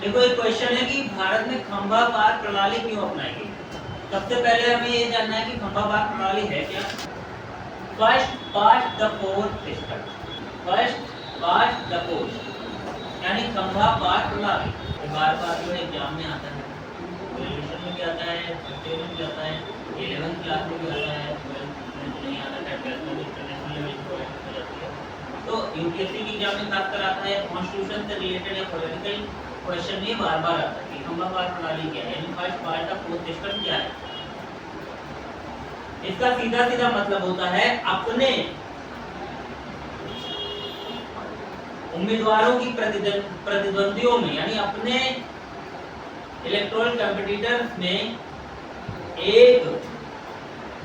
देखो एक क्वेश्चन है कि भारत में खंभा पार प्रणाली क्यों अपनाई गई। सबसे पहले हमें ये जानना है कि खंभा पार प्रणाली है क्या। First pass the post system, first pass the post यानी खंभा पार प्रणाली। बार बार जो एग्जाम में आता है, ग्रेजुएशन में भी आता है, छठे में भी आता है, 11th क्लास में भी आता है, 12th में नहीं आता है, 12th में इंटरनेशनल लेवल पर हो जाती है। तो यूपीएससी की एग्जाम में खासकर आता है कॉन्स्टिट्यूशन से रिलेटेड या पॉलिटिकल क्वेश्चन में बार बार आता है कि खंभा पार प्रणाली क्या है, यानी फर्स्ट पार्ट का पोस्ट सिस्टम क्या है। इसका सीधा सीधा मतलब होता है अपने उम्मीदवारों की प्रतिद्वंदियों में, यानी अपने इलेक्टोरल कॉम्पिटिटर्स में एक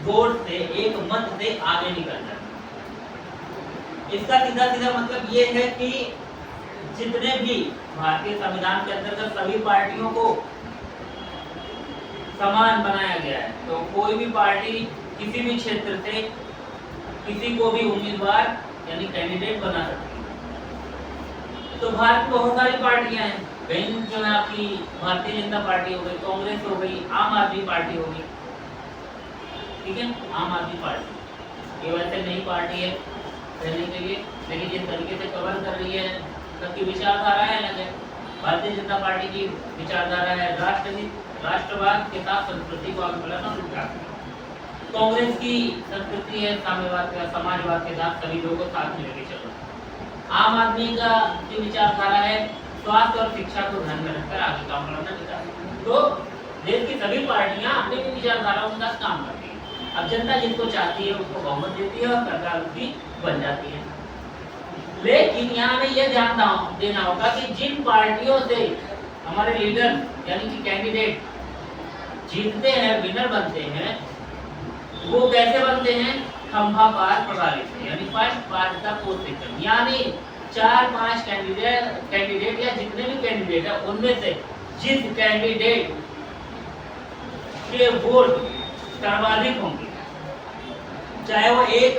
वोट से, एक मत से आगे निकलना है। इसका सीधा सीधा मतलब ये है कि जितने भी भारतीय संविधान के अंतर्गत सभी पार्टियों को समान बनाया गया है, तो कोई भी पार्टी किसी भी क्षेत्र से किसी को भी उम्मीदवार यानी कैंडिडेट बना सकती है। तो भारत में बहुत सारी पार्टियां हैं, कहीं जो है आपकी भारतीय जनता पार्टी हो गई, कांग्रेस हो गई, आम आदमी पार्टी हो गई, ठीक है। आम आदमी पार्टी ये वैसे नई पार्टी है रहने के लिए, लेकिन जिस तरीके से कवर कर रही है, सबकी विचारधारा है अलग है। भारतीय जनता पार्टी की विचारधारा है राष्ट्रहित, राष्ट्रवाद के साथ संस्कृति को आगे बढ़ाना और विकास। कांग्रेस की संस्कृति है साम्यवाद का, समाजवाद के साथ सभी लोगों को साथ में लेके चलना। आम आदमी का जो विचारधारा है स्वास्थ्य और शिक्षा को ध्यान में रखकर आगे काम करना विकास। तो देश की सभी पार्टियां अपनी विचारधाराओं के साथ काम करती है। अब जनता जिसको चाहती है उसको बहुमत देती है और सरकार उसकी बन जाती है। लेकिन यहाँ में यह ध्यान देना होगा कि जिन पार्टियों से हमारे लीडर यानी कि कैंडिडेट जीतते हैं, विनर बनते हैं, वो कैसे बनते हैं, खंभा पार प्रणाली से, यानी first pass the post system. यानी 4-5 कैंडिडेट या जितने भी कैंडिडेट है उनमें से जिस कैंडिडेट के वोट सर्वाधिक होंगे, चाहे वो एक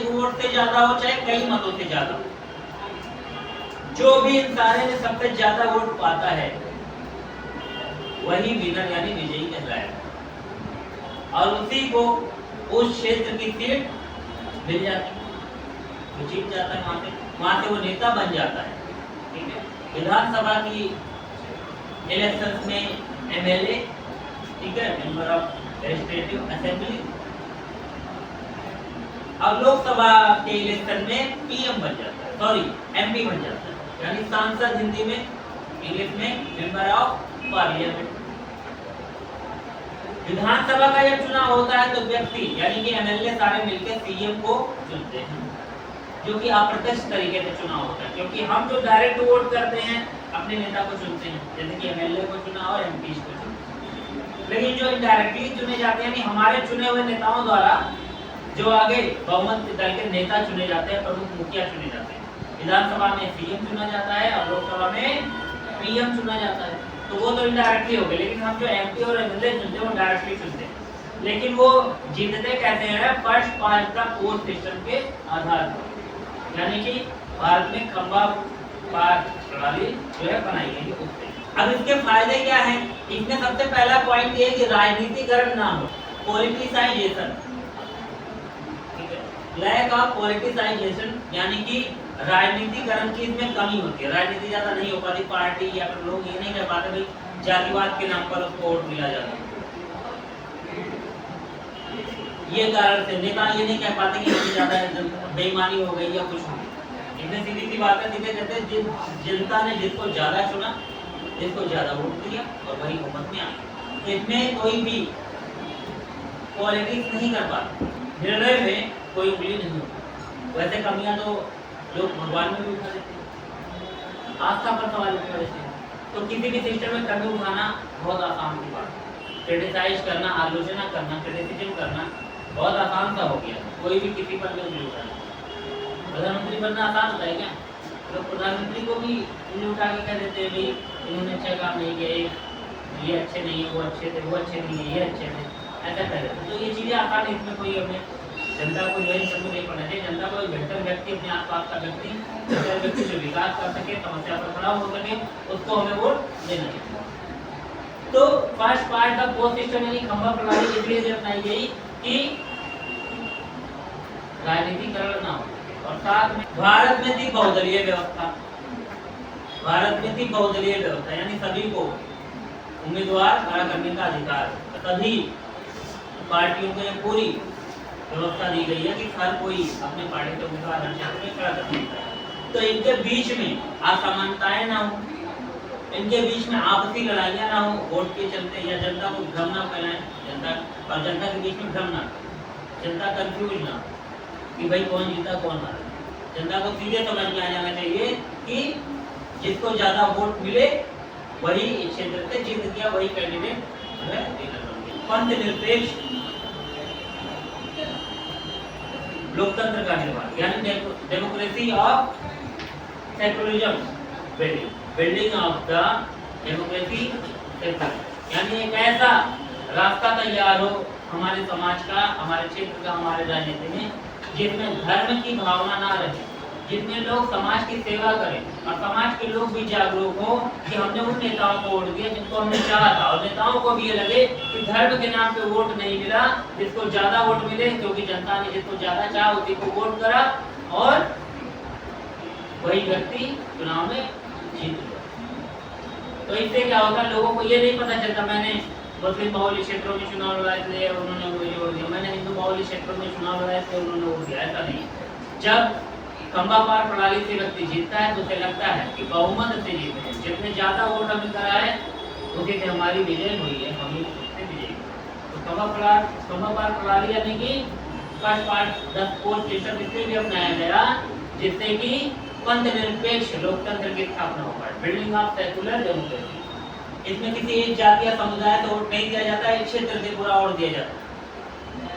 वोट से ज्यादा हो, चाहे कई मतों से ज्यादा हो, जो भी इन सारे में सबसे ज्यादा वोट पाता है वही विनर यानी विजयी कहलाएगा और उसी को उस क्षेत्र की सीट मिल जाती है, वो जीत जाता है, वहां से वो नेता बन जाता है, ठीक है। विधानसभा की इलेक्शंस में एमएलए, ठीक है, मेंबर ऑफ लेजिस्लेटिव असेंबली, अब लोकसभा के इलेक्शन में पीएम बन जाता है, सॉरी एमपी बन जाता है, यानी सांसद हिंदी में, इंग्लिश में मेंबर ऑफ पार्लियामेंट। विधानसभा का जब चुनाव होता है तो व्यक्ति यानी कि एमएलए सारे मिलकर सीएम को चुनते हैं, जो कि अप्रत्यक्ष तरीके से चुनाव होता है, क्योंकि हम जो डायरेक्ट वोट करते हैं अपने नेता को चुनते हैं, जैसे कि एमएलए को चुना और एमपी को चुना। लेकिन जो इनडायरेक्टली चुने जाते हैं, यानी हमारे चुने हुए नेताओं द्वारा जो आगे बहुमत दल के नेता चुने जाते हैं, प्रमुख मुखिया चुने जाते हैं। विधानसभा में सीएम चुना जाता है और लोकसभा में पीएम चुना जाता है, तो वो तो इनडायरेक्टली हो गए। लेकिन हम जो एमपी और एमएलए चुनते हैं वो डायरेक्टली चुनते हैं, लेकिन वो जीतते कैसे हैं, first pass the post system के आधार पर, यानी कि भारत में खंभा पार प्रणाली जो है बनाई गई है उससे। अब इसके फायदे क्या हैं, इसमें सबसे पहला पॉइंट ये कि राजनीतिकरण ना हो, पॉलिटिसाइजेशन, लैक ऑफ पॉलिटिसाइजेशन, यानी कि राजनीतिकरण की इसमें कमी होती है, राजनीति ज्यादा नहीं हो पाती, पार्टी या फिर लोग ये नहीं कर पाते भाई जातिवाद के नाम पर उसको वोट मिला जाता है, ये कारण से नेता ये नहीं कह पाते कि ज्यादा बेईमानी हो गई या कुछ हो गई। इसमें सीधी सी बात है, सीधे कहते जनता ने जिसको ज्यादा चुना, जिसको ज्यादा वोट दिया और वही हुकूमत में आ गई। इसमें कोई भी पॉलिटिक्स नहीं कर पाते, निर्णय में कोई उंगली नहीं होती। वैसे कमियां तो लोग भगवान में भी उठा देते हैं, आस्था पर सवाल उठा देते हैं। तो किसी भी सिस्टम में कमी उठाना बहुत आसान की बात है, क्रिटिसाइज करना, आलोचना करना, क्रिटिसिज्म करना बहुत आसान सा हो गया, कोई भी किसी पर भी उंगली उठाना। प्रधानमंत्री बनना आसान होता है क्या, तो प्रधानमंत्री को भी उंगली उठा के कह देते हैं भाई इन्होंने अच्छा काम नहीं किया, ये अच्छे नहीं है, वो अच्छे थे, वो अच्छे नहीं है, ये अच्छे थे, ऐसा कह देते। तो ये चीज़ें आसान है, इसमें कोई हमें जनता को जो है सबको नहीं पढ़ना चाहिए। जनता को एक बेहतर व्यक्ति, अपने आसपास का व्यक्ति, बेहतर व्यक्ति जो विकास कर सके, समस्या पर खड़ा हो सके, उसको हमें वोट देना चाहिए। तो first part the post system यानी खंबा प्रणाली इसलिए अपनाई गई कि राजनीतिकरण ना हो और साथ में भारत में थी बहुदलीय व्यवस्था। भारत में थी बहुदलीय व्यवस्था यानी सभी को उम्मीदवार खड़ा करने का अधिकार, तभी पार्टियों को पूरी व्यवस्था दी गई है कि हर कोई अपने पार्टी के उम्मीदवार हर क्षेत्र में खड़ा कर सकता है। तो इनके बीच में असमानताएं ना हो, इनके बीच में आपसी लड़ाइयां ना हो वोट के चलते, या जनता को भ्रम ना फैलाएं, जनता के बीच में भ्रम ना, जनता कंफ्यूज ना कि भाई कौन जीता कौन हारा। जनता को सीधे समझ में आ जाना चाहिए कि जिसको ज्यादा वोट मिले वही इस क्षेत्र से जीत गया, वही कैंडिडेट है। पंथ निरपेक्ष लोकतंत्र का निर्माण यानी democracy of secularism, building of the democracy secular यानी एक ऐसा रास्ता तैयार हो हमारे समाज का, हमारे क्षेत्र का, हमारे राजनीति में, जिसमें धर्म की भावना ना रहे, जितने लोग समाज की सेवा करें और समाज के लोग भी जागरूक हो कि हमने उन नेताओं को वोट दिया जिनको हमने चाहा था, और नेताओं को भी ये लगे कि धर्म के नाम पे वोट नहीं मिला, जिसको ज्यादा वोट मिले क्योंकि जनता ने जिसको ज्यादा चाहा उसी को वोट करा और वही व्यक्ति चुनाव में जीत गया। तो इससे क्या होता है, लोगों को ये नहीं पता चलता मैंने मुस्लिम बहुल्य क्षेत्रों में चुनाव लड़ाए थे उन्होंने वोट दिया, मैंने हिंदू बहुल्य क्षेत्रों में चुनाव लड़ाए थे उन्होंने वोट दिया, ऐसा नहीं। जब खंबा पार प्रणाली से व्यक्ति जीतता है तो उसे लगता है कि बहुमत से जीते हैं, जितने ज्यादा वोट हमें करा है उसी से हमारी विजय हुई है, हम उससे विजय। तो खंबा पार प्रणाली यानी कि फर्स्ट पार्ट 10 पोस्ट सिस्टम इसलिए भी अपनाया गया जिससे कि पंथ निरपेक्ष लोकतंत्र की स्थापना हो पाए, बिल्डिंग ऑफ सेकुलर डेमोक्रेसी। इसमें किसी एक जाति या समुदाय को वोट नहीं दिया जाता, एक क्षेत्र से पूरा वोट दिया जाता है।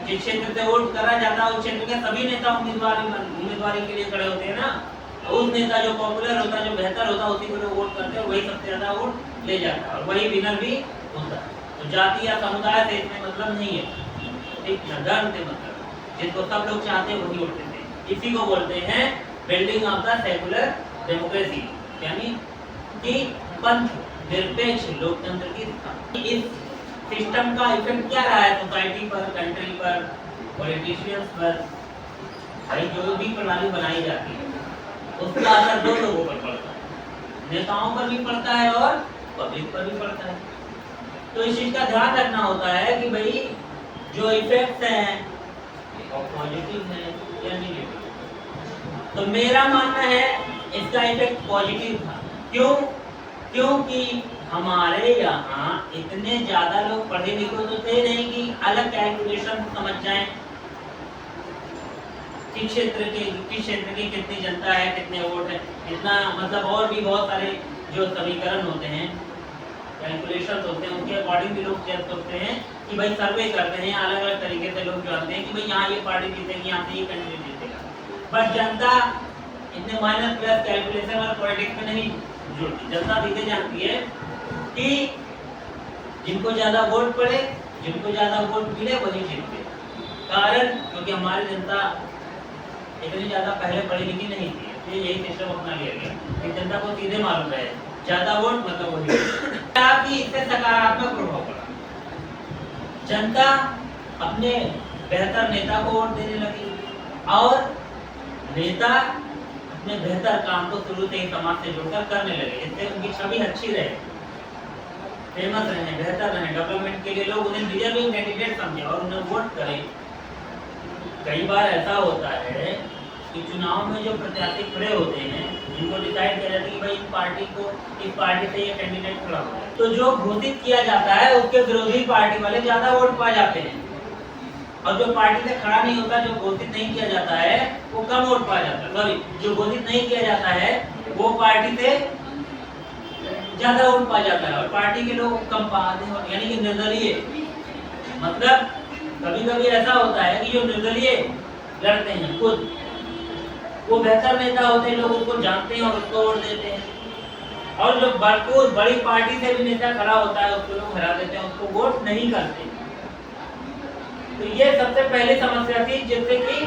जिस क्षेत्र से वोट करा जाता है उस क्षेत्र के सभी नेता उम्मीदवारी के लिए खड़े होते हैं ना, उस नेता जो पॉपुलर होता है, जो बेहतर होता है, उसी को लोग वोट करते हैं, वही सबसे ज्यादा वोट ले जाता है और वही विनर भी होता है। तो जाति या समुदाय से इसमें मतलब नहीं है, ठीक है, धर्म से मतलब, जिसको सब लोग चाहते हैं वही वोट देते हैं। इसी को बोलते हैं building of the secular democracy यानी कि पंथ निरपेक्ष लोकतंत्र की स्थापना। इस सिस्टम का इफेक्ट क्या रहा है सोसाइटी पर, कंट्री पर, पॉलिटिशियंस पर? भाई जो भी प्रणाली बनाई जाती है उसका असर दो लोगों पर पड़ता है, नेताओं पर भी पड़ता है और पब्लिक पर भी पड़ता है। तो इस चीज का ध्यान रखना होता है कि भाई जो इफेक्ट्स हैं वो पॉजिटिव है या नेगेटिव। तो मेरा मानना है इसका इफेक्ट पॉजिटिव था। क्यों? क्योंकि हमारे यहाँ इतने ज्यादा लोग पढ़े लिखे तो थे नहीं कि अलग कैलकुलेशन समझ जाएं किस क्षेत्र की कितनी जनता है, कितने वोट है, इतना मतलब और भी बहुत सारे जो समीकरण होते हैं, कैलकुलेशन होते हैं, उनके अकॉर्डिंग भी लोग चेक करते हैं कि भाई सर्वे करते हैं, अलग अलग तरीके से लोग जानते हैं कि भाई यहाँ ये पार्टी जीतेगी, यहाँ से ये कैंडिडेट जीतेगा। बट जनता इतने माइनस प्लस कैलकुलेशन और पॉलिटिक्स में नहीं जुड़ती। जनता सीधे जानती है कि जिनको ज्यादा वोट पड़े, जिनको ज्यादा वोट मिले वही जीते। कारण क्योंकि हमारी जनता इतनी ज्यादा पहले पढ़ी लिखी नहीं थी, तो यही सिस्टम अपना लिया गया कि जनता को सीधे मालूम है ज्यादा वोट मतलब वही। कि इससे सकारात्मक प्रभाव पड़ा, जनता अपने बेहतर नेता को वोट देने लगी और नेता अपने बेहतर काम को शुरू से ही समाज से जुड़कर करने लगे। इससे उनकी छवि अच्छी रहे, फेमस रहे, बेहतर रहे, डेवलपमेंट के लिए लोग उन्हें डिजर्विंग कैंडिडेट समझे और उन्हें वोट करें। कई बार ऐसा होता है कि चुनाव में जो प्रत्याशी खड़े होते हैं, जिनको डिसाइड किया जाता है कि भाई इस पार्टी से ये कैंडिडेट खड़ा हो, तो जो घोषित किया जाता है उसके विरोधी पार्टी वाले ज्यादा वोट पा जाते हैं, और जो पार्टी से खड़ा नहीं होता, जो घोषित नहीं किया जाता है, वो कम वोट पा जाता है। सॉरी, जो घोषित नहीं किया जाता है वो पार्टी से ज्यादा वोट पा जाता है और पार्टी के लोग कम पाते हैं, यानी कि निर्दलीय। मतलब कभी कभी ऐसा होता है कि जो निर्दलीय लड़ते हैं खुद, वो बेहतर नेता होते हैं, लोग उसको जानते हैं और उसको वोट देते हैं, और जो बड़ी पार्टी से भी नेता खड़ा होता है उसको लोग हरा देते हैं, उसको वोट नहीं करते। तो ये सबसे पहली समस्या थी, जिससे कि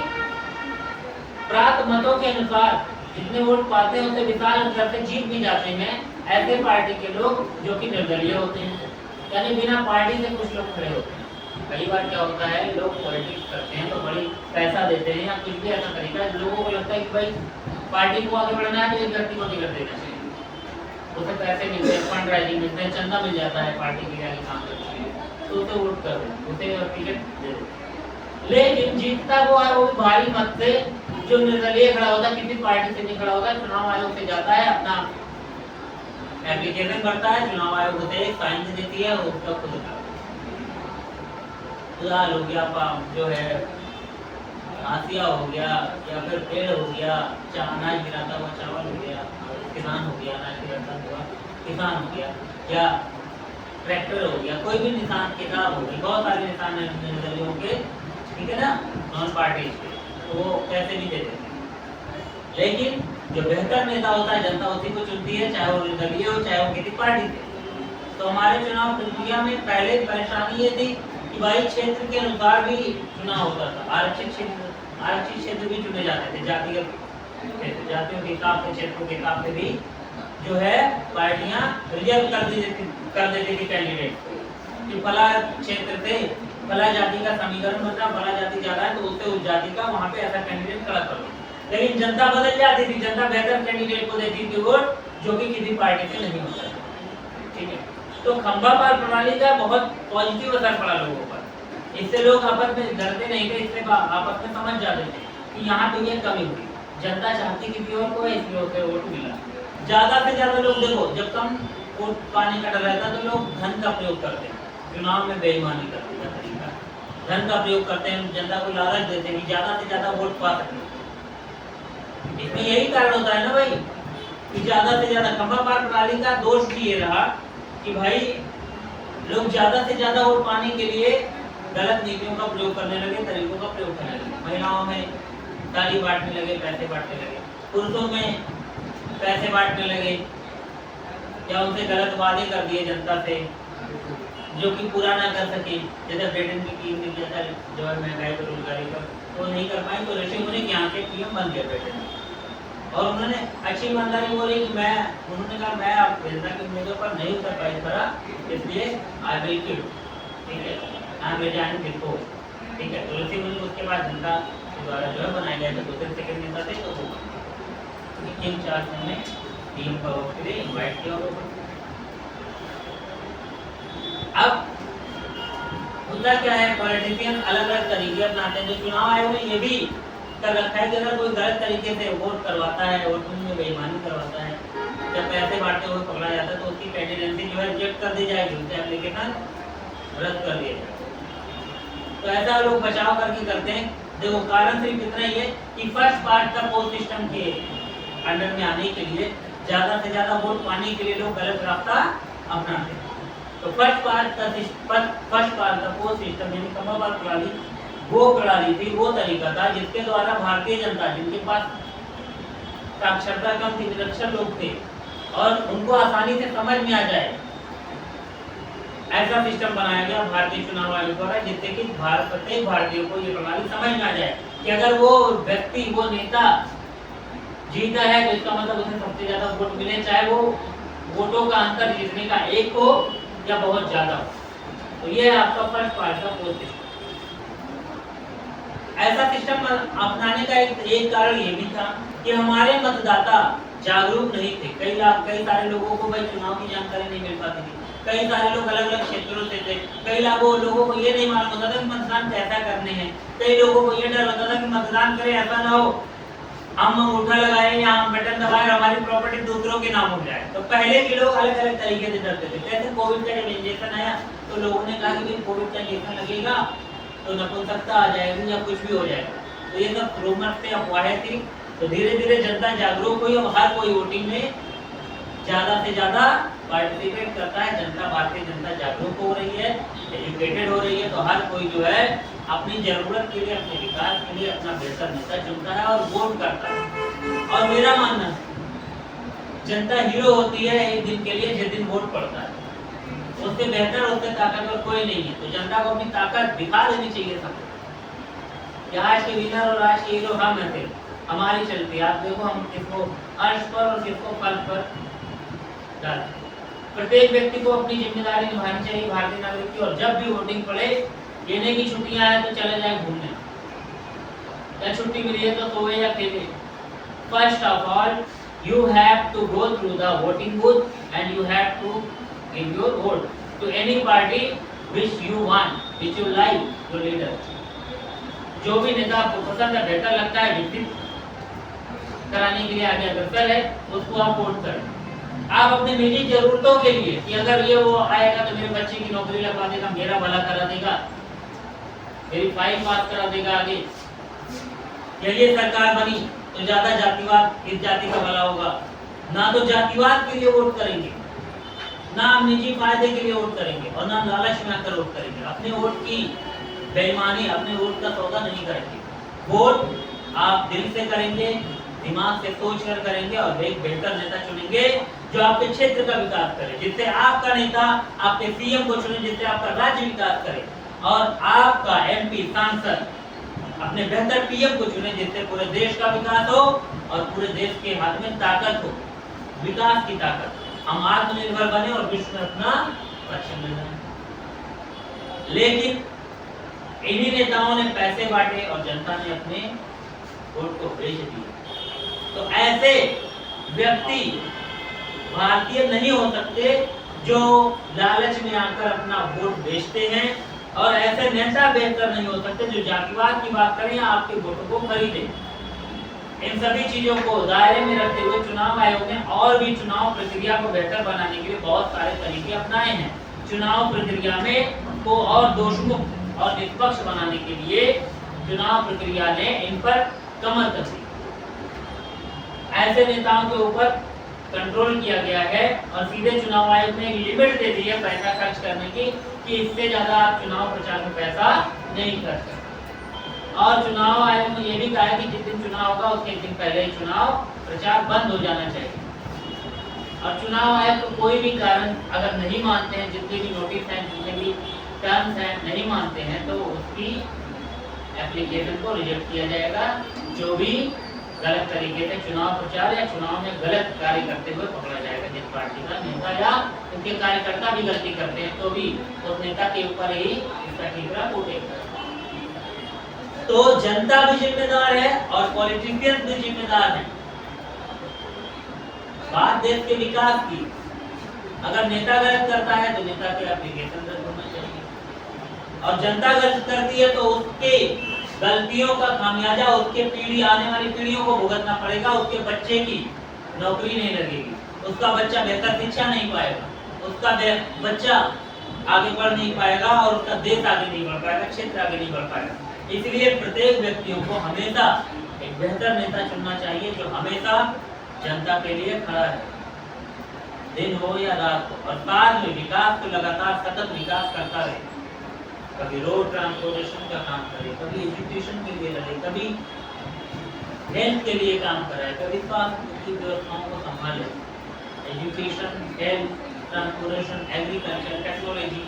प्राप्त मतों के अनुसार जितने वोट पाते हैं उससे विशाल अंतर से जीत भी जाते हैं ऐसे पार्टी के लोग जो कि निर्दलीय होते हैं, यानी बिना पार्टी से कुछ लोग खड़े होते हैं। कई बार क्या होता है, लोग पॉलिटिक्स करते हैं तो बड़ी पैसा देते हैं या कुछ भी ऐसा तरीका है, लोगों को लगता है कि भाई पार्टी को आगे बढ़ना है तो एक व्यक्ति को टिकट देना चाहिए, उसे पैसे मिलते हैं, फंड राइजिंग मिलते हैं, चंदा मिल जाता है पार्टी के लिए आगे काम करने के लिए, तो उसे वोट कर दे, उसे टिकट दे दे। लेकिन जीतता वो है वो भी भारी मत से, जो निर्दलीय खड़ा होता है, किसी पार्टी से नहीं खड़ा होता, चुनाव आयोग से जाता है, अपना एप्लीकेशन भरता है, चुनाव आयोग उसे साइन देती है, उसका खुद लाल हो गया, जो है हाशिया हो गया, या फिर पेड़ हो गया, अनाज गिराता हुआ चावल हो गया, किसान हो गया, अनाज गिराता हुआ किसान हो गया, या ट्रैक्टर हो गया, कोई भी निशान किताब हो गई, बहुत सारे निशान निर्दलीयों के, ठीक है ना, नॉन पार्टी के, तो वो पैसे भी देते हैं। लेकिन जो बेहतर नेता होता है, जनता उसी को चुनती है, चाहे वो निर्दलीय हो चाहे वो किसी पार्टी से। तो हमारे चुनाव प्रक्रिया में पहले परेशानी ये थी कि भाई क्षेत्र के अनुसार भी चुनाव होता था, आरक्षित क्षेत्र भी चुने जाते थे, जातियों के हिसाब से, क्षेत्रों के हिसाब से भी जो है पार्टियां रिजर्व कर देती थी कैंडिडेट कि फला क्षेत्र से फला जाति का समीकरण बन रहा, फला जाति ज्यादा है तो उससे उस जाति का वहाँ पे ऐसा कैंडिडेट खड़ा करो। लेकिन जनता बदल जाती थी, जनता बेहतर कैंडिडेट को देती थी वोट, जो कि किसी पार्टी से नहीं होता, ठीक है। तो खंबा पार प्रणाली का बहुत पॉजिटिव असर पड़ा लोगों पर, इससे लोग आपस में डरते नहीं थे, इससे आपस में समझ जाते थे कि यहाँ पे ये कमी हुई, जनता चाहती किसी और को, इसलिए उसे वोट मिला। ज्यादा से ज्यादा लोग देखो, जब कम वोट पाने का डर रहता तो लोग धन का प्रयोग करते हैं, चुनाव में बेईमानी करते हैं, धन का प्रयोग करते हैं, जनता को लालच देते हैं कि ज्यादा से ज्यादा वोट पा सके। इसमें यही कारण होता है ना भाई कि ज्यादा से ज्यादा खंबा पार प्रणाली का दोष भी ये रहा कि भाई लोग ज्यादा से ज्यादा वोट पाने के लिए गलत नीतियों का प्रयोग करने लगे, तरीकों का प्रयोग करने लगे। महिलाओं में ताली बांटने लगे, पैसे बांटने लगे, पुरुषों में पैसे बांटने लगे, या उनसे गलत वादे कर दिए जनता से जो कि पूरा ना कर सके। जैसे ब्रिटेन की टीम ने किया था जो है महंगाई बेरोजगारी पर, वो नहीं कर पाए तो ऋषि मुनि यहाँ के पीएम बन गए ब्रिटेन में, और उन्होंने अच्छी ईमानदारी बोली कि उन्होंने कहा मैं आप जनता के मुद्दों पर नहीं उतर पाई खरा, इसलिए आई विल किल, ठीक है, आई विल रिजाइन बिफोर, ठीक है। तो ऋषि मुनि उसके बाद जनता के द्वारा जो है बनाए गए थे, दूसरे सेकंड नेता थे, तो वो किंग चार्ल्स ने टीम का वोट के लिए इन्वाइट किया होगा। अब होता क्या है, पॉलिटिशियन अलग अलग तरीके अपनाते हैं। जो चुनाव आयोग ने ये भी कर रखा है कि अगर कोई गलत तरीके से वोट करवाता है, वोटिंग में बेईमानी करवाता है, जब पैसे बांटते हुए पकड़ा जाता है तो उसकी कैंडिडेंसी जो है रिजेक्ट कर दी जाएगी, उससे एप्लीकेशन रद्द कर दिया जाएगा। तो ऐसा लोग बचाव करके करते हैं। देखो कारण सिर्फ इतना ही है कि फर्स्ट पार्ट का पोस्ट सिस्टम के अंडर में आने के लिए ज्यादा से ज्यादा वोट पाने के लिए लोग गलत रास्ता अपनाते हैं। तो फर्स्ट पार्ट का पोस्ट सिस्टम यानी खंबा पार प्रणाली वो प्रणाली थी, वो तरीका था जिसके द्वारा भारतीय जनता, जिनके पास साक्षरता कम थी, निरक्षर लोग थे और उनको आसानी से समझ में आ जाए, ऐसा सिस्टम बनाया गया भारतीय चुनाव आयोग द्वारा, जिससे कि प्रत्येक भारतीय को ये प्रणाली समझ में आ जाए कि अगर वो व्यक्ति, वो नेता जीता है तो इसका मतलब उसे सबसे ज्यादा वोट मिले, चाहे वो वोटों का अंतर जीतने का एक हो या बहुत ज्यादा हो। तो ये है आपका फर्स्ट पार्ट का पोस्ट सिस्टम। ऐसा सिस्टम अपनाने का एक कारण ये भी था कि हमारे मतदाता जागरूक नहीं थे। कई सारे लोगों को भाई चुनाव की जानकारी नहीं मिल पाती थी, कई सारे लोग अलग अलग क्षेत्रों से थे, कई लोगों को ये नहीं मालूम होता था कि मतदान कैसा करने हैं, कई लोगों को ये डर होता था कि मतदान करें ऐसा ना हो हम अंगूठा लगाए या हम बटन दबाए हमारी प्रॉपर्टी दूसरों के नाम हो जाए। तो पहले के लोग अलग अलग तरीके से डरते थे। जैसे कोविड का जब इंजेक्शन आया तो लोगों ने कहा कि कोविड का इंजेक्शन लगेगा तो नपुंसकता आ जाएगी या कुछ भी हो जाएगा, तो ये सब रूमर थे, अफवाहें थी। तो धीरे धीरे जनता जागरूक हुई और हर कोई वोटिंग में ज्यादा से ज्यादा पार्टिसिपेट करता है। जनता, भारतीय जनता जागरूक हो रही है, एजुकेटेड हो रही है, तो हर कोई जो है अपनी जरूरत के लिए, अपने विकास के लिए अपना बेहतर नेता चुनता है और वोट करता है। और मेरा मानना है जनता हीरो होती है एक दिन के लिए जिस दिन वोट पड़ता है। उससे बेहतर, उससे ताकतवर कोई नहीं है। तो जनता को अपनी ताकत दिखा देनी चाहिए सबको कि आज के विनर और आज के हीरो हम हैं, हमारी चलती है। आप देखो हम किसको अर्श पर और किसको फल पर डालते। प्रत्येक व्यक्ति को अपनी जिम्मेदारी निभानी चाहिए भारतीय नागरिक की। और जब भी वोटिंग पड़े, ये नहीं कि छुट्टियां आए तो चले जाए घूमने, या छुट्टी मिली है तो सोए या खेले। First of all you have to go through the voting booth and you have to give your vote to any party which you want, which you like, your leader. जो भी नेता आपको पसंद है, बेहतर लगता है, विकसित कराने के लिए आगे अग्रसर है, उसको आप वोट करें। आप अपनी निजी जरूरतों के लिए कि अगर ये वो आएगा तो मेरे बच्चे की नौकरी लगवा देगा, मेरा भला करा देगा, मेरी फाइल पास करा देगा आगे, या ये सरकार बनी तो ज्यादा जातिवाद, इस जाति का भला होगा, ना तो जातिवाद के लिए वोट करेंगे, ना हम निजी फायदे के लिए वोट करेंगे, और ना लालच में आकर वोट करेंगे। अपने वोट की बेईमानी, अपने वोट का सौदा नहीं करेंगे। वोट आप दिल से करेंगे, दिमाग से सोच कर करेंगे, और एक बेहतर नेता चुनेंगे जो आपके क्षेत्र का विकास करे, जिससे आपका नेता आपके सीएम को चुने, जिससे आपका राज्य विकास करे, और आपका एमपी सांसद अपने बेहतर पीएम को चुने, जिससे पूरे देश का विकास हो और पूरे देश के हाथ में ताकत हो, विकास की ताकत, हम आत्मनिर्भर बने और विश्व में अपना पक्ष में जाए। लेकिन इन्हीं नेताओं ने पैसे बांटे और जनता ने अपने वोट को बेच दिया। तो ऐसे व्यक्ति भारतीय नहीं हो सकते जो लालच में आकर अपना वोट बेचते हैं, और ऐसे नेता बेहतर नहीं हो सकते जो जातिवाद की बात करें या आपके वोटों को खरीदे। इन सभी चीजों को दायरे में रखते हुए चुनाव आयोग ने और भी चुनाव प्रक्रिया को बेहतर बनाने के लिए बहुत सारे तरीके अपनाए हैं। चुनाव प्रक्रिया में को और दोषमुक्त और निष्पक्ष बनाने के लिए चुनाव प्रक्रिया ने इन पर कमर कस दी। ऐसे नेताओं के ऊपर कंट्रोल किया गया है और सीधे चुनाव आयोग ने लिमिट दे दी है पैसा खर्च करने की, कि इससे ज्यादा आप चुनाव प्रचार में पैसा नहीं खर्च सकते। और चुनाव आयोग ने यह भी कहा है कि जिस दिन चुनाव होगा उसके एक दिन पहले ही चुनाव प्रचार बंद हो जाना चाहिए। और चुनाव आयोग को कोई भी कारण अगर नहीं मानते हैं, जितने भी नोटिस हैं, जितने भी टर्म्स हैं, नहीं मानते हैं, तो उसकी एप्लीकेशन को रिजेक्ट किया जाएगा। जो भी गलत तरीके से चुनाव प्रचार या चुनाव में गलत कार्य करते हुए पकड़ा जाएगा। जिस पार्टी का नेता या उनके कार्यकर्ता भी गलती करते हैं तो भी उस नेता के ऊपर ही इसका ठीकरा फूटेगा। तो जनता भी जिम्मेदार है और पॉलिटिशियंस भी जिम्मेदार है। बात देश के विकास की, अगर नेता गलत करता है तो नेता के एप्लीकेशन रद्द होना चाहिए, और जनता गलत करती है तो उसके गलतियों का खामियाजा उसके पीढ़ी, आने वाली पीढ़ियों को भुगतना पड़ेगा। उसके बच्चे की नौकरी नहीं लगेगी, उसका बच्चा बेहतर शिक्षा नहीं पाएगा, उसका बच्चा आगे बढ़ नहीं पाएगा, और उसका देश आगे नहीं बढ़ पाएगा, क्षेत्र आगे नहीं बढ़ पाएगा। इसलिए प्रत्येक व्यक्तियों को हमेशा एक बेहतर नेता चुनना चाहिए जो हमेशा जनता के लिए खड़ा है, दिन हो या रात हो, और साथ में विकास को लगातार सतत विकास करता रहे। कभी रोड ट्रांसपोर्टेशन का काम करे, कभी एजुकेशन के लिए लगे, कभी हेल्थ के लिए काम करे, कभी स्वास्थ्य की व्यवस्थाओं को संभाले। Education, health, transportation, agriculture, technology,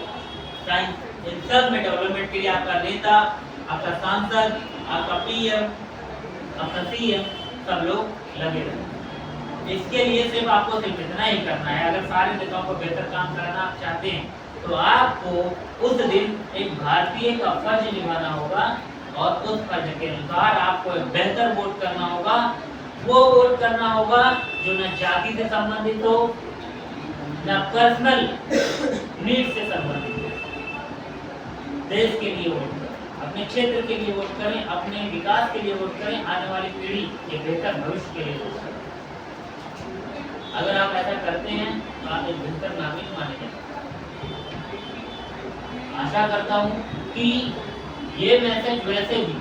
science, इन सब में डेवलपमेंट के लिए आपका नेता, आपका सांसद, आपका पीएम, आपका सीएम, सब लोग लगे रहे। इसके लिए सिर्फ आपको सिर्फ इतना ही करना है। अगर सारे नेताओं को बेहतर काम कराना आप चाहते हैं तो आपको उस दिन एक भारतीय का फर्ज निभाना होगा, और उस फर्ज के अनुसार आपको एक बेहतर वोट करना होगा। वो वोट करना होगा जो न जाति से संबंधित हो, न पर्सनल नीड से संबंधित हो। देश के लिए वोट करें, अपने क्षेत्र के लिए वोट करें, अपने विकास के लिए वोट करें, आने वाली पीढ़ी के बेहतर भविष्य के लिए वोट करें। अगर आप ऐसा करते हैं तो आप एक बेहतर नागरिक माने जाएंगे। आशा करता हूँ कि ये मैसेज वैसे भी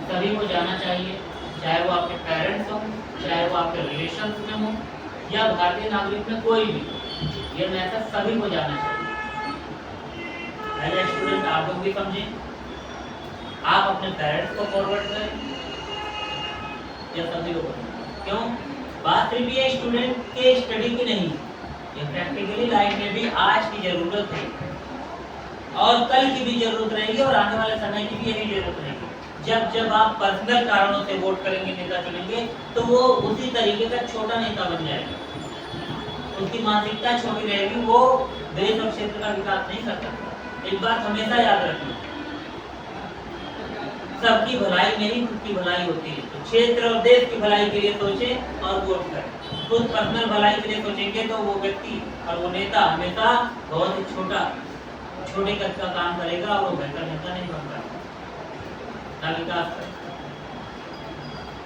सभी को जाना चाहिए, चाहे वो आपके पेरेंट्स हो, चाहे वो आपके रिलेशंस में हो, या भारतीय नागरिक में कोई भी, ये मैसेज सभी को जाना चाहिए। पहले स्टूडेंट आप लोग भी समझें, आप अपने पेरेंट्स को फॉरवर्ड करें या सभी को। क्यों? बात सिर्फ ये स्टूडेंट के स्टडी की नहीं, ये प्रैक्टिकली लाइफ में भी आज की जरूरत है और कल की भी जरूरत रहेगी और आने वाले समय की भी यही जरूरत रहेगी। जब जब आप पर्सनल कारणों से वोट करेंगे, नेता चुनेंगे, तो वो उसी तरीके का छोटा नेता बन जाएगा, उसकी मानसिकता छोटी रहेगी, वो देश और क्षेत्र का विकास नहीं कर सकता। एक बात हमेशा याद रखना, सबकी भलाई में ही खुद की भलाई होती है। तो क्षेत्र और देश की भलाई के लिए सोचें और वोट करें। खुद पर्सनल भलाई के लिए सोचेंगे तो वो व्यक्ति और वो नेता हमेशा बहुत ही छोटे कद का काम करेगा और वो बेहतर नेता नहीं बन पाएगा, ना विकास करेगा।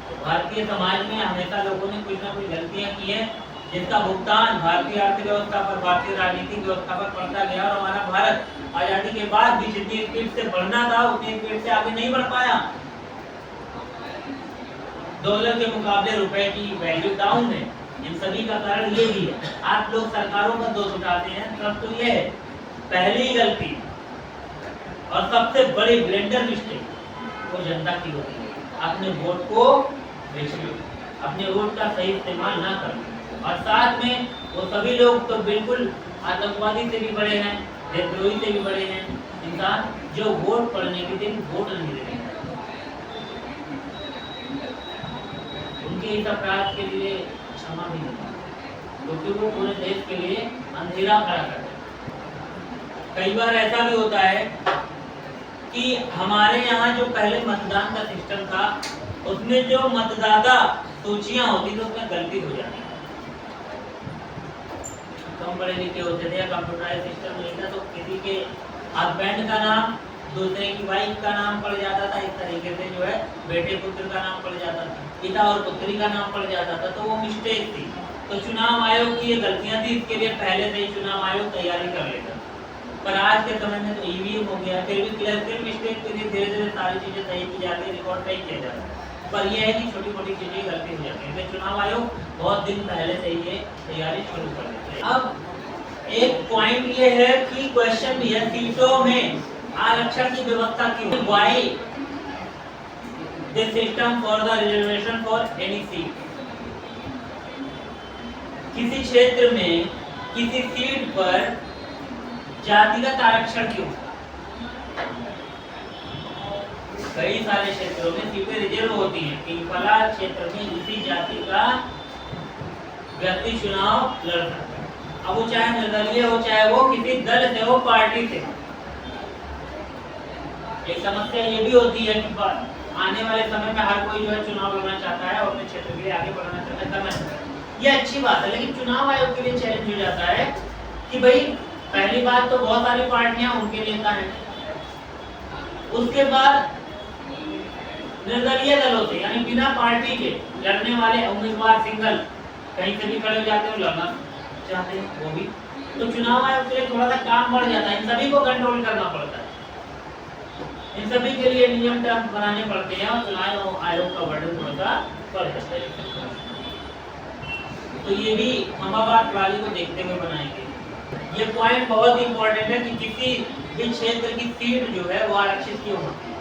तो भारतीय समाज में हमेशा लोगों ने कुछ ना कुछ गलतियां की है, जिसका भुगतान भारतीय अर्थव्यवस्था पर, भारतीय राजनीतिक व्यवस्था पर पड़ता गया और हमारा भारत आजादी के बाद भी जितनी स्पीड से बढ़ना था उतनी स्पीड से आगे नहीं बढ़ पाया। डॉलर के मुकाबले रुपए की वैल्यू डाउन है। इन सभी का कारण ये भी है। आप लोग सरकारों का दोष उठाते हैं, तब तो ये है पहली गलती और सबसे बड़ी ब्लेंडर मिस्टेक वो जनता की होती है। अपने वोट को बेच लो, अपने वोट का सही इस्तेमाल ना करो। और साथ में वो सभी लोग तो बिल्कुल आतंकवादी से भी बड़े हैं, देशद्रोही से भी बड़े हैं इंसान, जो वोट पड़ने के दिन वोट नहीं देते, उनके इस अपराध के लिए क्षमा भी नहीं, क्योंकि वो पूरे देश के लिए अंधेरा खड़ा करते हैं। कई बार ऐसा भी होता है कि हमारे यहाँ जो पहले मतदान का सिस्टम था उसमें जो मतदाता सूचियां होती थी उसमें गलती हो जाती है। कम पढ़े लिखे होते थे या कंप्यूटराइज सिस्टम नहीं था, तो किसी के हस्बैंड का नाम दूसरे की वाइफ का नाम पड़ जाता था। इस तरीके से जो है बेटे पुत्र का नाम पड़ जाता था, पिता और पुत्री का नाम पड़ जाता था, तो वो मिस्टेक थी। तो चुनाव आयोग की ये गलतियां थी, इसके लिए पहले से ही चुनाव आयोग तैयारी कर लेता। पर आज के समय में तो ईवीएम हो गया, फिर भी क्लर्कल मिस्टेक के लिए धीरे धीरे सारी चीजें सही की जाती है, रिकॉर्ड सही किया जाता है। पर यह है कि छोटी मोटी चीजें गलती हो जाती है। चुनाव आयोग बहुत दिन पहले से ही ये तैयारी शुरू कर देते हैं। अब एक पॉइंट ये है कि क्वेश्चन भी है, सीटों में आरक्षण की व्यवस्था क्यों? Why this system for the reservation for any seat? किसी क्षेत्र में किसी सीट पर जातिगत आरक्षण क्यों? कई सारे क्षेत्रों में सीटें रिजर्व होती हैं कि फला क्षेत्र में इसी जाति का व्यक्ति चुनाव लड़ सकता है। अब वो चाहे निर्दलीय हो, चाहे वो किसी दल से हो, पार्टी से। एक समस्या ये भी होती है कि आने वाले समय में हर कोई जो है चुनाव लड़ना चाहता है और अपने क्षेत्र के लिए आगे बढ़ना चाहता है, करना चाहता है। ये अच्छी बात है, लेकिन चुनाव आयोग के लिए चैलेंज हो जाता है कि भाई पहली बात तो बहुत सारी पार्टियां उनके नेता हैं, उसके बाद निर्दलीय दलों से यानी बिना पार्टी के लड़ने वाले उम्मीदवार सिंगल कहीं से भी खड़े हो जाते हैं, लड़ना चाहते हैं वो भी। तो चुनाव आयोग के लिए थोड़ा सा काम बढ़ जाता है, इन सभी को कंट्रोल करना पड़ता है, इन सभी के लिए नियम टर्म बनाने पड़ते हैं और चुनाव आयोग का वर्णन थोड़ा सा बढ़ जाता है। तो ये भी मामावार प्रणाली को देखते हुए बनाएंगे। ये पॉइंट बहुत ही इंपॉर्टेंट है कि किसी भी क्षेत्र की सीट जो है वो आरक्षित क्यों होती है।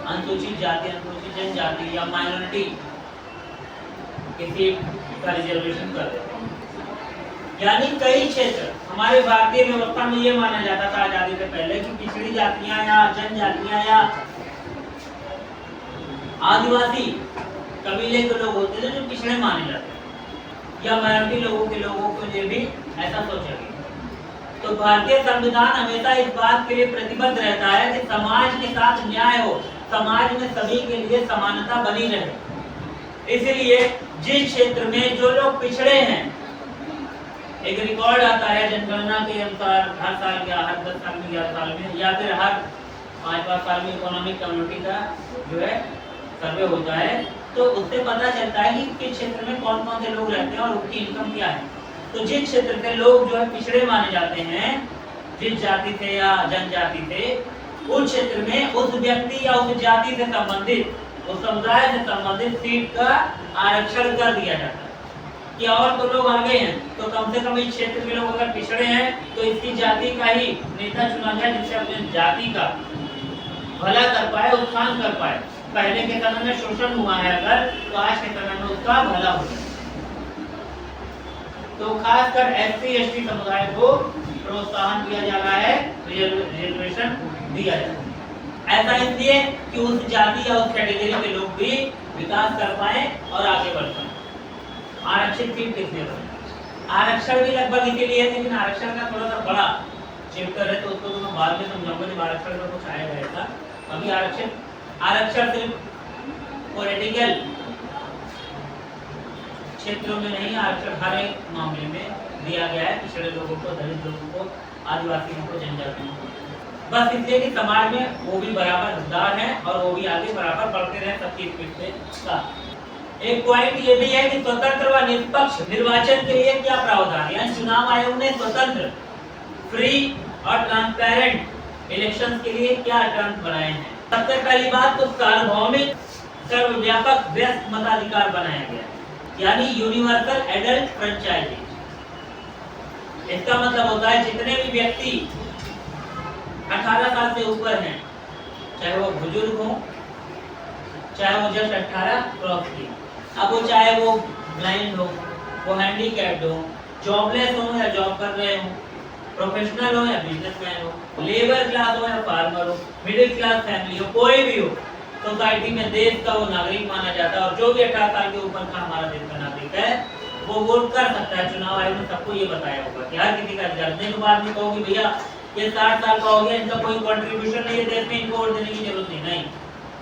अनुसूचित जाति, अनुसूचित जनजाति या माइनॉरिटी की सीट का रिजर्वेशन कर देते हैं। यानी कई क्षेत्र हमारे भारतीय व्यवस्था में ये माना जाता था आजादी से पहले कि पिछड़ी जातियां या जनजातियां या आदिवासी कबीले के लोग होते थे जो पिछड़े माने जाते हैं, या माइनॉरिटी लोगों के लोगों के लिए भी ऐसा सोचा गया। तो भारतीय संविधान हमेशा इस बात के लिए प्रतिबद्ध रहता है कि समाज के साथ न्याय हो, समाज में सभी के लिए समानता बनी रहे। इसलिए जिस क्षेत्र में जो लोग पिछड़े हैं, एक रिकॉर्ड आता है जनगणना के अनुसार हर साल या हर 10 साल में 11 साल में या फिर हर 5-5 साल में इकोनॉमिक कम्युनिटी का जो है सर्वे होता है, तो उससे पता चलता है कि किस क्षेत्र में कौन कौन से लोग रहते हैं और उनकी इनकम क्या है। तो जिस क्षेत्र के लोग जो है पिछड़े माने जाते हैं, जिस जाति से या जनजाति से, उस क्षेत्र में उस व्यक्ति या उस जाति से संबंधित, उस समुदाय से संबंधित सीट का आरक्षण कर दिया जाता है कि और तो लोग आगे हैं, तो कम से कम इस क्षेत्र के लोग अगर पिछड़े हैं तो इसकी जाति का ही नेता चुना जाए जिससे अपने जाति का भला कर पाए, उत्थान कर पाए। पहले के समय में शोषण हुआ है अगर, तो आज के समय में उसका भला हो जाए। तो खासकर SC/ST समुदाय को प्रोत्साहन दिया जा रहा है, रिजर्वेशन दिया जा रहा है। ऐसा इसलिए कि उस जाति या उस कैटेगरी के लोग भी विकास कर पाए और आगे बढ़ पाए। आरक्षित सीट किसने बनी? आरक्षण भी लगभग इसीलिए है, लेकिन आरक्षण का थोड़ा सा बड़ा चैप्टर है, तो उसको तो मैं बाद में समझाऊंगा जब आरक्षण का कुछ आएगा ऐसा। अभी आरक्षण सिर्फ पॉलिटिकल क्षेत्रों में नहीं, आरक्षण हर एक मामले में दिया गया है, पिछड़े लोगों को, दलित लोगों को, आदिवासियों को, जनजातियों को, बस इसलिए कि समाज में वो भी बराबर हकदार हैं और वो भी आगे बराबर बढ़ते रहे सबकी स्पीड पे का। एक पॉइंट ये भी है कि स्वतंत्र व निष्पक्ष निर्वाचन के लिए क्या प्रावधान, यानी चुनाव आयोग ने स्वतंत्र, फ्री और ट्रांसपेरेंट इलेक्शंस के लिए क्या टर्म्स बनाए हैं। सबसे पहली बात तो सार्वभौमिक सर्वव्यापक व्यस्त मताधिकार बनाया गया है, यानी यूनिवर्सल एडल्ट फ्रेंचाइजिंग। इसका मतलब होता है जितने भी व्यक्ति 18 साल से ऊपर हैं, चाहे वो बुजुर्ग हो, चाहे वो जस्ट 18 क्रॉस की, अब वो चाहे वो ब्लाइंड हो, वो हैंडीकैप्ड हो, जॉबलेस हो या जॉब कर रहे हो, प्रोफेशनल हो या बिजनेसमैन हो, लेबर क्लास हो या फार्मर हो, मिडिल क्लास फैमिली हो, कोई भी हो, सोसाइटी में देश का वो नागरिक माना जाता है। और जो भी 18 साल के ऊपर का हमारा देश का नागरिक है वो वोट कर सकता है। चुनाव आयोग ने सबको ये बताया होगा कि हर किसी का अधिकार। नहीं तो बाद में कहोगे भैया ये 60 साल का हो गया, इनका कोई कंट्रीब्यूशन नहीं है देश में, इनको वोट देने की जरूरत नहीं।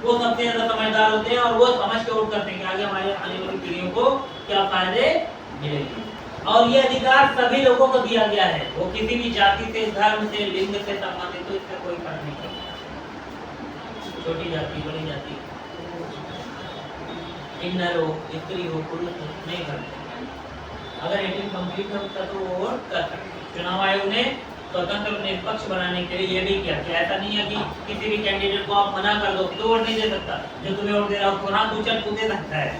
वो सबसे ज्यादा समझदार होते हैं और वो समझ के वोट करते हैं कि आगे हमारे आने वाली पीढ़ियों को क्या फायदे मिलेंगे। और ये अधिकार सभी लोगों को दिया गया है, वो किसी भी जाति से, धर्म से, लिंग से संबंधित, तो इससे कोई फर्क नहीं पड़ता। छोटी जाति, बड़ी जाति, किन्नर हो, स्त्री हो, पुरुष हो, नहीं करते। अगर 18 कंप्लीट होता तो वो वोट कर सकते। चुनाव आयोग ने स्वतंत्र और निष्पक्ष बनाने के लिए ये भी किया कि ऐसा नहीं है कि किसी भी कैंडिडेट को आप मना कर दो तो वोट नहीं दे सकता, जो तुम्हें वोट दे रहा हो हाँ तू चल तू दे सकता है।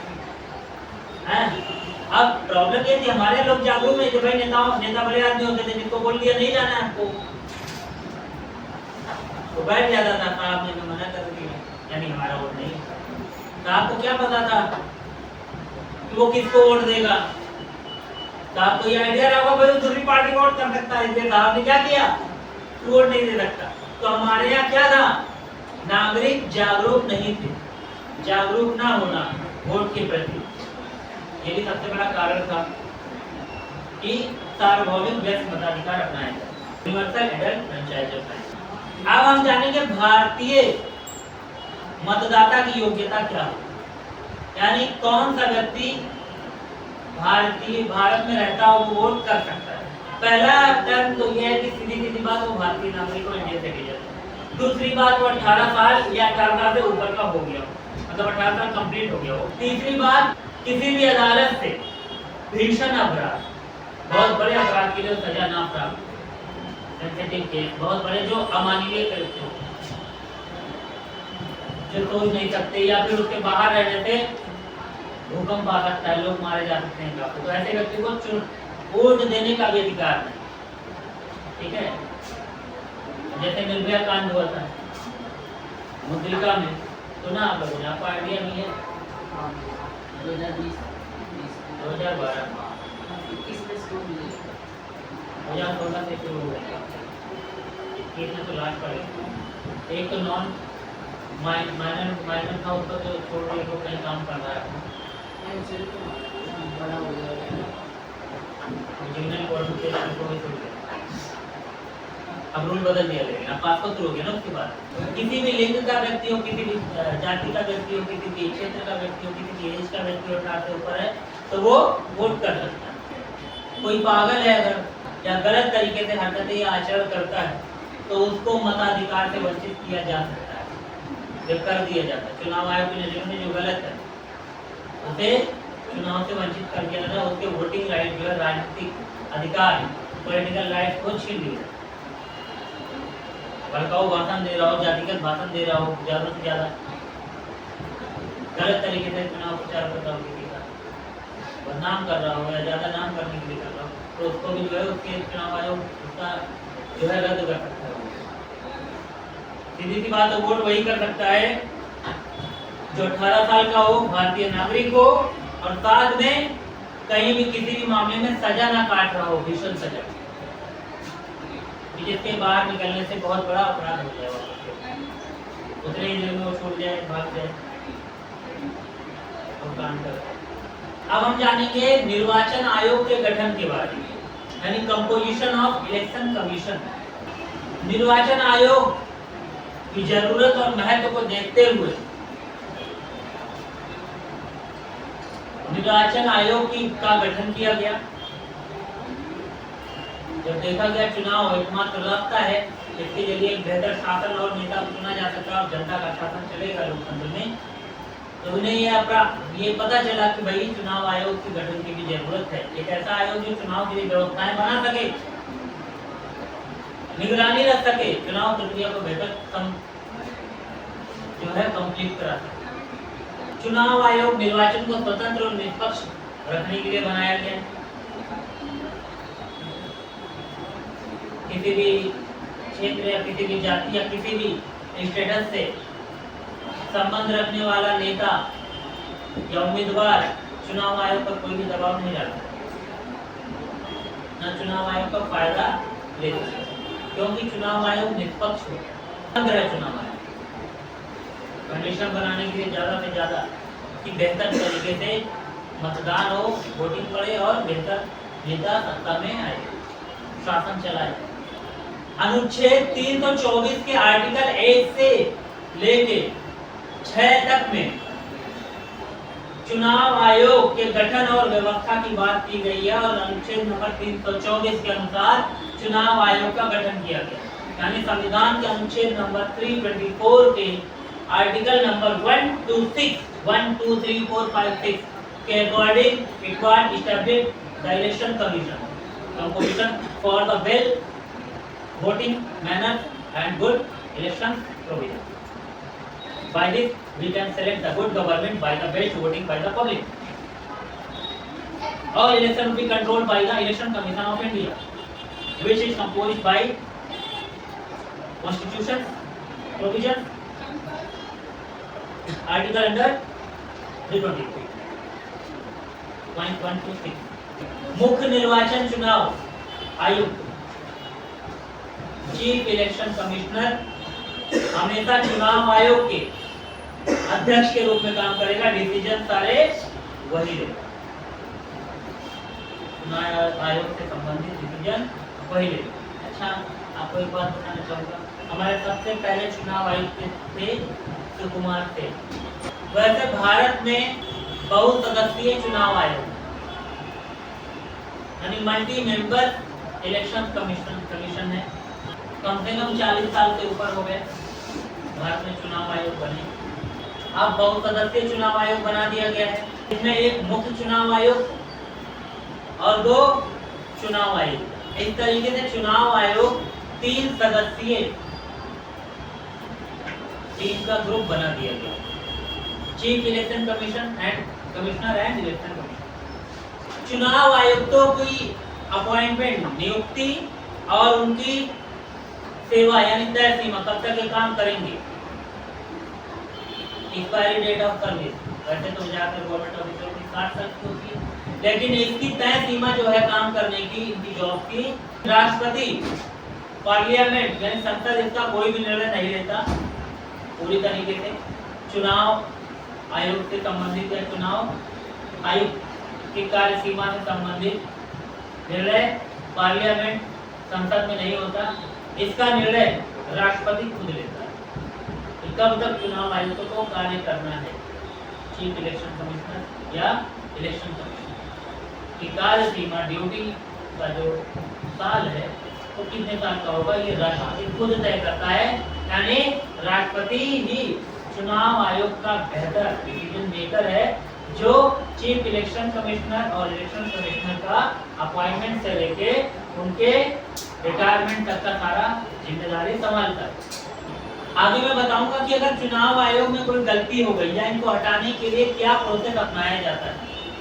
अब प्रॉब्लम ये थी हमारे लोग जागरूक है कि भाई नेता बड़े आदमी होते थे, जिसको बोल दिया नहीं जाना है आपको तो बैठ जाता था, साहब ने मना कर दिया, यानी हमारा वोट नहीं। साहब को क्या पता था कि वो किसको वोट देगा? साहब को ये आइडिया रहा होगा भाई दूसरी पार्टी को वोट कर सकता है, इसलिए साहब ने क्या किया, वोट नहीं दे सकता। तो हमारे यहाँ क्या था, नागरिक जागरूक नहीं थे, जागरूक ना होना वोट के प्रति, ये भी सबसे बड़ा कारण था कि सार्वभौमिक व्यस्त मताधिकार अपनाया जाए, यूनिवर्सल एडल्ट फ्रेंचाइज। अब हम जानेंगे भारतीय मतदाता की योग्यता क्या है, यानी कौन सा व्यक्ति भारत में रहता हो वो वोट कर सकता है। पहला टर्म तो यह है कि सीधी बात वो भारतीय नागरिक और इंडियन सिटीजन। दूसरी बात वो 18 साल या 18 साल से ऊपर का हो गया, मतलब 18 साल कंप्लीट हो गया हो। तीसरी बात किसी भी अदालत से भीषण अपराध, बहुत बड़े अपराध के लिए सजा ना प्राप्त, सेंसिटिव केस, बहुत बड़े जो अमानवीय कृत्य हो, जो सोच नहीं सकते, या फिर उसके बाहर रहने से भूकंप आ सकता है, लोग मारे जा सकते हैं, तो ऐसे व्यक्ति को वोट देने का भी अधिकार नहीं। ठीक है, जैसे निर्भया कांड हुआ था मुद्रिका में, तो ना आप लोगों ने, आपको आइडिया नहीं है? 2012 2016 से शुरू हुआ, इसमें तो लास्ट पड़े। एक तो नॉन माइनर था, उसका तो छोड़ दिया, तो कहीं काम कर रहा है, बड़ा हो गया, अब रूल बदल दिया, लेकिन अब पास हो गया ना। उसके बाद किसी भी लिंग का व्यक्ति हो, किसी भी जाति का व्यक्ति हो, किसी भी क्षेत्र का व्यक्ति हो, किसी भी एज का व्यक्ति हो, 18 से ऊपर है तो वो वोट कर सकता है। कोई पागल है अगर या गलत तरीके से हरकतें या आचरण करता है तो उसको मताधिकार से वंचित किया जा सकता है, जब कर दिया जाता है। चुनाव आयोग के नजर में जो गलत है उसे चुनाव से वंचित कर दिया जाता है, उसके वोटिंग राइट जो है, राजनीतिक अधिकार, पॉलिटिकल राइट को छीन लिया। भड़काऊ भाषण दे रहा हो, जातिगत भाषण दे रहा हो, ज्यादा से ज्यादा गलत तरीके से चुनाव प्रचार करता हो, किसी का बदनाम कर रहा हो या ज्यादा नाम करने के लिए कर रहा हो, तो उसको भी जो है उसके चुनाव आयोग उसका जो है रद्द कर सकता है। सीधी सी बात, वोट वही कर सकता है जो 18 साल का हो, भारतीय नागरिक हो और साथ में कहीं भी किसी भी मामले में सजा ना काट रहा हो, भीषण सजा, जिसके बाहर निकलने से बहुत बड़ा अपराध हो जाए, उतने ही देर में वो छूट जाए, भाग जाए, भुगतान कर। अब हम जानेंगे निर्वाचन आयोग के गठन के बारे में, यानी कंपोजिशन ऑफ इलेक्शन कमीशन। निर्वाचन आयोग की जरूरत और महत्व को देखते हुए निर्वाचन आयोग का गठन किया गया। जब देखा गया चुनाव एकमात्र रास्ता है जिसके जरिए एक बेहतर शासन और नेता चुना जा सकता और जनता का शासन चलेगा लोकतंत्र में, तो उन्हें ये पता चला कि भाई चुनाव आयोग के गठन की भी जरूरत है। एक ऐसा आयोग जो चुनाव के लिए व्यवस्थाएं बना सके, निगरानी रख सके, चुनाव प्रक्रिया को बेहतर कंप्लीट करा सके। चुनाव आयोग निर्वाचन को स्वतंत्र और निष्पक्ष रखने के लिए बनाया गया। किसी भी क्षेत्र या किसी भी जाति या किसी भी स्टेटस से संबंध रखने वाला नेता या उम्मीदवार चुनाव आयोग पर कोई भी दबाव नहीं डालता, न चुनाव आयोग का फायदा ले सकता, क्योंकि चुनाव आयोग निष्पक्ष है, चुनाव आयोग कंडीशन बनाने के लिए ज्यादा से ज्यादा कि बेहतर तरीके से मतदान हो, वोटिंग पड़े और बेहतर नेता सत्ता में आए, शासन चलाए। अनुच्छेद 324 के आर्टिकल 1 से लेके 6 तक में चुनाव आयोग के गठन और व्यवस्था की बात की गई है और अनुच्छेद नंबर 324 के अनुसार चुनाव आयोग का गठन किया गया। यानी संविधान के अनुच्छेद नंबर 324 के आर्टिकल नंबर 1 to 6 1 2 3 4 5 6 के according it was establish the election commission composition for the well voting manner and good election provision. By this we can select the good government by the best voting by the public. All election will be controlled by the Election Commission of India, which is composed by Constitution provision article under 323 .1 to 6. मुख्य निर्वाचन चुनाव आयुक्त chief election commissioner हमेशा चुनाव आयोग के अध्यक्ष के रूप में काम करेगा, डिसीजन सारे वही लेगा, चुनाव आयोग से संबंधित डिसीजन वही लेगा। अच्छा, आपको एक बात बताना चाहूंगा, हमारे सबसे पहले चुनाव आयुक्त थे सुकुमार थे। वैसे भारत में बहुसदस्यीय चुनाव आयोग यानी मल्टी मेंबर इलेक्शन कमीशन है। कम से कम 40 साल से ऊपर हो गए भारत में चुनाव आयोग बने। अब बहुसदस्यीय चुनाव आयोग बना दिया गया है, इसमें एक मुख्य चुनाव आयोग और 2 चुनाव आयोग। इस तरीके से चुनाव आयोग 3 सदस्यीय टीम का ग्रुप बना दिया गया, chief election commission and commissioner and election commission. चुनाव आयुक्तों की अपॉइंटमेंट नियुक्ति और उनकी सेवा यानी तय सीमा, कब तक ये काम करेंगे, एक्सपायरी डेट ऑफ सर्विस। वैसे तो जाकर गवर्नमेंट ऑफिसर की 60 साल की होती है, लेकिन इसकी तय सीमा जो है काम करने की, इनकी जॉब की, राष्ट्रपति पार्लियामेंट यानी संसद इसका कोई भी निर्णय नहीं लेता पूरी तरीके से। चुनाव आयोग से संबंधित या चुनाव आयुक्त की कार्य सीमा से संबंधित निर्णय पार्लियामेंट संसद में नहीं होता, इसका निर्णय राष्ट्रपति खुद लेता है। कब तक चुनाव आयुक्त को कार्य करना है, चीफ इलेक्शन कमिश्नर या इलेक्शन कमिश्नर की कार्य सीमा, ड्यूटी का जो साल है वो तो कितने साल का होगा, ये राष्ट्रपति खुद तय करता है। यानी राष्ट्रपति ही चुनाव आयोग का बेहतर डिसीजन मेकर है, जो चीफ इलेक्शन कमिश्नर और इलेक्शन कमिश्नर का अपॉइंटमेंट से लेके उनके रिटायरमेंट तक का सारा जिम्मेदारी संभालता है। आगे मैं बताऊंगा कि अगर चुनाव आयोग में कोई गलती हो गई या इनको हटाने के लिए क्या प्रोसेस अपनाया जाता है।